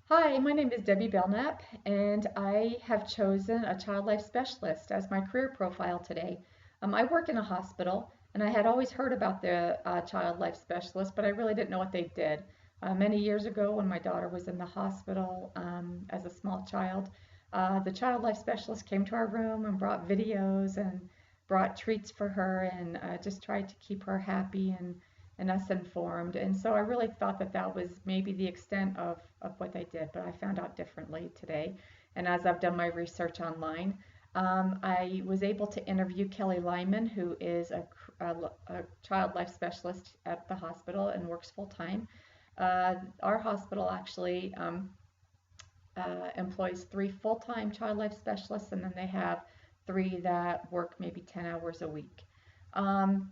Hi, my name is Debbie Belknap, and I have chosen a child life specialist as my career profile today. I work in a hospital, and I had always heard about the child life specialist, but I really didn't know what they did. Many years ago, when my daughter was in the hospital as a small child, the child life specialist came to our room and brought videos and brought treats for her and just tried to keep her happy and us informed. And so I really thought that that was maybe the extent of what they did, but I found out differently today. And as I've done my research online, I was able to interview Kelly Lyman, who is a child life specialist at the hospital and works full time. Our hospital actually employs three full time child life specialists, and then they have three that work maybe 10 hours a week. Um,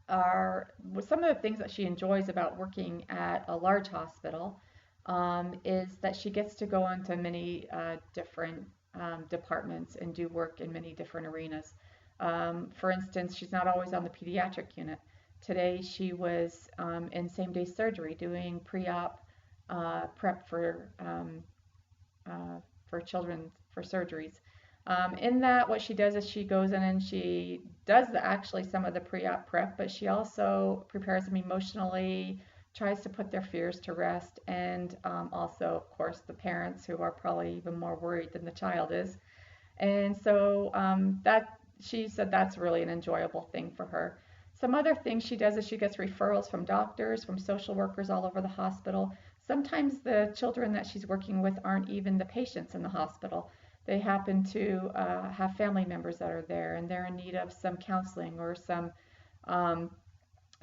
are some of the things that she enjoys about working at a large hospital is that she gets to go into many different departments and do work in many different arenas. For instance, she's not always on the pediatric unit. Today she was in same-day surgery doing pre-op prep for children for surgeries. In that, what she does is she goes in and she does actually some of the pre-op prep, but she also prepares them emotionally, tries to put their fears to rest, and also, of course, the parents who are probably even more worried than the child is. And so that she said that's really an enjoyable thing for her. Some other things she does is she gets referrals from doctors, from social workers all over the hospital. Sometimes the children that she's working with aren't even the patients in the hospital. They happen to have family members that are there and they're in need of some counseling or um,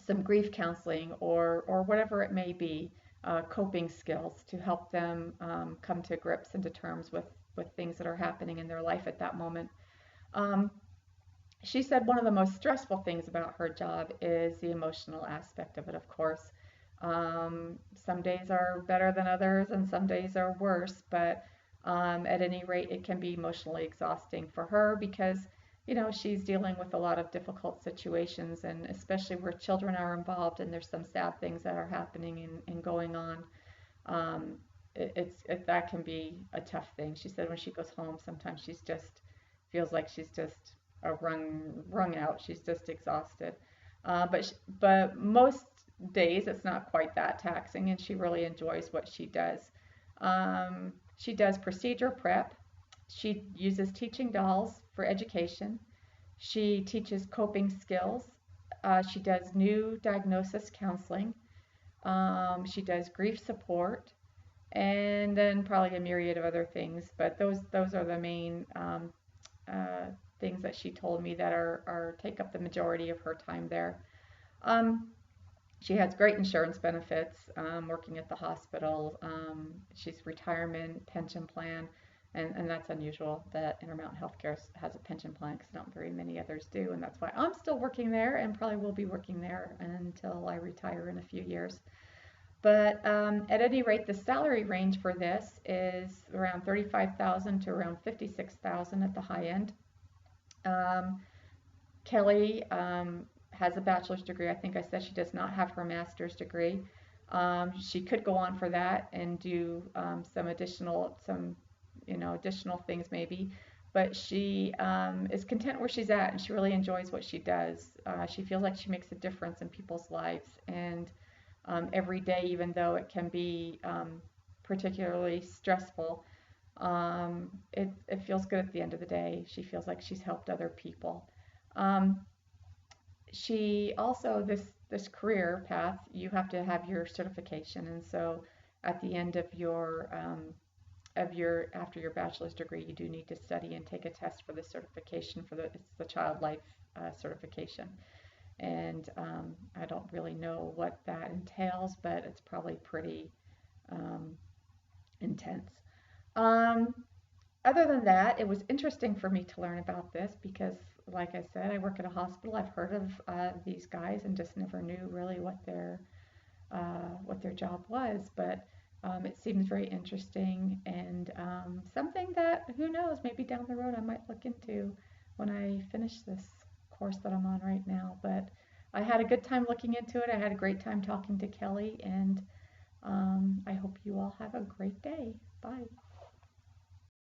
some grief counseling or whatever it may be, coping skills to help them come to grips and to terms with things that are happening in their life at that moment. Um, she said one of the most stressful things about her job is the emotional aspect of it, of course. Some days are better than others, and some days are worse, but at any rate, it can be emotionally exhausting for her because, she's dealing with a lot of difficult situations, and especially where children are involved and there's some sad things that are happening and going on. Um, that can be a tough thing. She said when she goes home, sometimes she's just feels like she's just wrung out. She's just exhausted. But most days it's not quite that taxing, and she really enjoys what she does. She does procedure prep. She uses teaching dolls for education. She teaches coping skills. She does new diagnosis counseling. She does grief support, and then probably a myriad of other things. But those are the main uh, things that she told me that are take up the majority of her time there. Um, she has great insurance benefits working at the hospital. She's retirement pension plan, and that's unusual that Intermountain Healthcare has a pension plan because not very many others do, and that's why I'm still working there and probably will be working there until I retire in a few years. But at any rate, the salary range for this is around 35,000 to around 56,000 at the high end. Um, Kelly has a bachelor's degree. I think I said she does not have her master's degree. She could go on for that and do some additional things maybe, but she is content where she's at and she really enjoys what she does. She feels like she makes a difference in people's lives, and every day, even though it can be particularly stressful, it feels good at the end of the day. She feels like she's helped other people. Um, she also this career path, you have to have your certification, and so at the end of your after your bachelor's degree, you do need to study and take a test for the certification for the child life certification. And I don't really know what that entails, but it's probably pretty um, intense. Um, Other than that, it was interesting for me to learn about this because, like I said, I work at a hospital. I've heard of these guys and just never knew really what their job was. But it seems very interesting and something that who knows, maybe down the road I might look into when I finish this course that I'm on right now. But I had a good time looking into it. I had a great time talking to Kelly, and I hope you you all have a great day. Bye.